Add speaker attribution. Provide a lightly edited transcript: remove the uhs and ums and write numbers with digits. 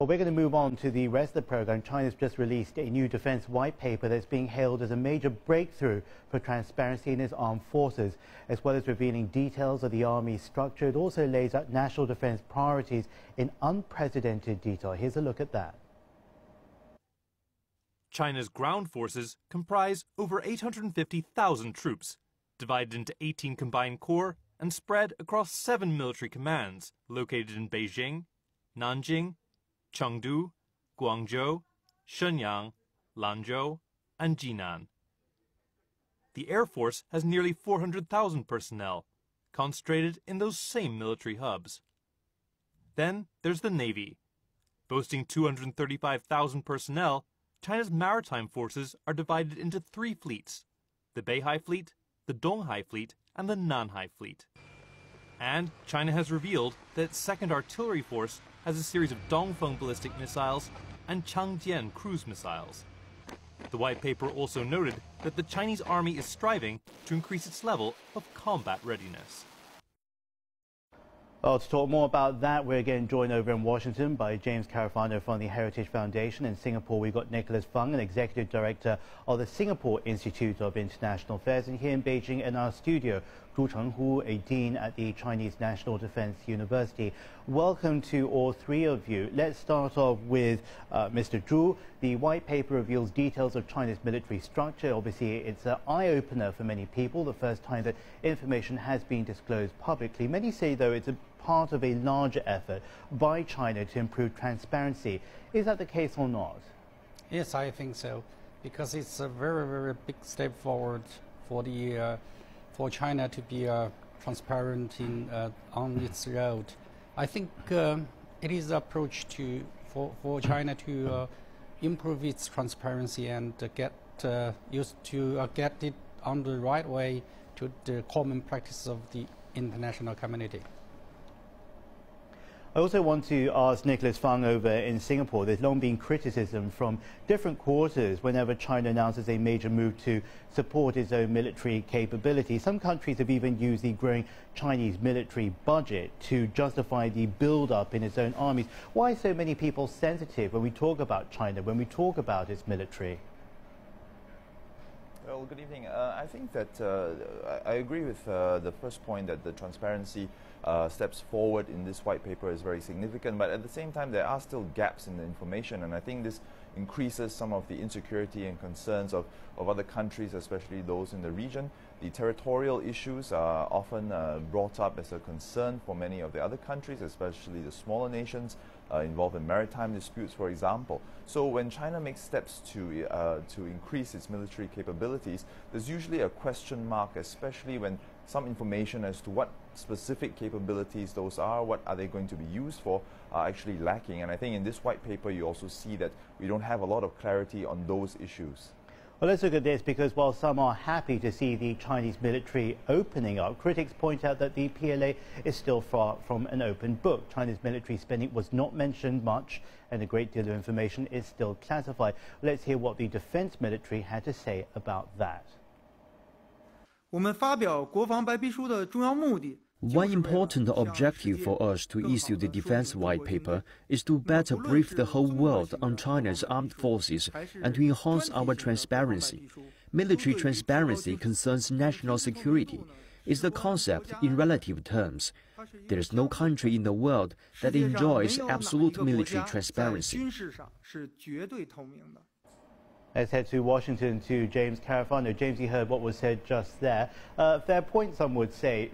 Speaker 1: Well, we're going to move on to the rest of the program. China's just released a new defense white paper that's being hailed as a major breakthrough for transparency in its armed forces, as well as revealing details of the army's structure. It also lays out national defense priorities in unprecedented detail. Here's a look at that.
Speaker 2: China's ground forces comprise over 850,000 troops, divided into 18 combined corps and spread across 7 military commands located in Beijing, Nanjing, Chengdu, Guangzhou, Shenyang, Lanzhou, and Jinan. The Air Force has nearly 400,000 personnel, concentrated in those same military hubs. Then there's the Navy. Boasting 235,000 personnel, China's maritime forces are divided into 3 fleets: the Beihai Fleet, the Donghai Fleet, and the Nanhai Fleet. And China has revealed that its 2nd Artillery Force has a series of Dongfeng ballistic missiles and Changjian cruise missiles. The white paper also noted that the Chinese army is striving to increase its level of combat readiness.
Speaker 1: Well, to talk more about that, we're again joined over in Washington by James Carafano from the Heritage Foundation. In Singapore, we've got Nicholas Fung, an Executive Director of the Singapore Institute of International Affairs. And here in Beijing, in our studio, Zhu Chenghu, a Dean at the Chinese National Defense University. Welcome to all three of you. Let's start off with Mr. Zhu. The white paper reveals details of China's military structure. Obviously, it's an eye-opener for many people, the first time that information has been disclosed publicly. Many say, though, it's a part of a larger effort by China to improve transparency. Is that the case or not?
Speaker 3: Yes, I think so, because it's a very, very big step forward for China to be transparent on its road. I think it is the approach for China to improve its transparency and get used to get it on the right way to the common practice of the international community.
Speaker 1: I also want to ask Nicholas Fung over in Singapore. There's long been criticism from different quarters whenever China announces a major move to support its own military capability. Some countries have even used the growing Chinese military budget to justify the build-up in its own armies. Why are so many people sensitive when we talk about China, when we talk about its military?
Speaker 4: Well, good evening. I think that I agree with the first point that the transparency steps forward in this white paper is very significant, but at the same time there are still gaps in the information, and I think this increases some of the insecurity and concerns of other countries, especially those in the region. The territorial issues are often brought up as a concern for many of the other countries, especially the smaller nations involved in maritime disputes, for example. So when China makes steps to increase its military capabilities, there's usually a question mark, especially when some information as to what specific capabilities those are, what are they going to be used for, are actually lacking. And I think in this white paper you also see that we don't have a lot of clarity on those issues.
Speaker 1: Well, let's look at this, because while some are happy to see the Chinese military opening up, critics point out that the PLA is still far from an open book. China's military spending was not mentioned much, and a great deal of information is still classified. Let's hear what the defense military had to say about that.
Speaker 5: One important objective for us to issue the Defense White Paper is to better brief the whole world on China's armed forces and to enhance our transparency. Military transparency concerns national security. It's the concept in relative terms. There is no country in the world that enjoys absolute military transparency.
Speaker 1: Let's head to Washington to James Carafano. James, you heard what was said just there. Fair point, some would say.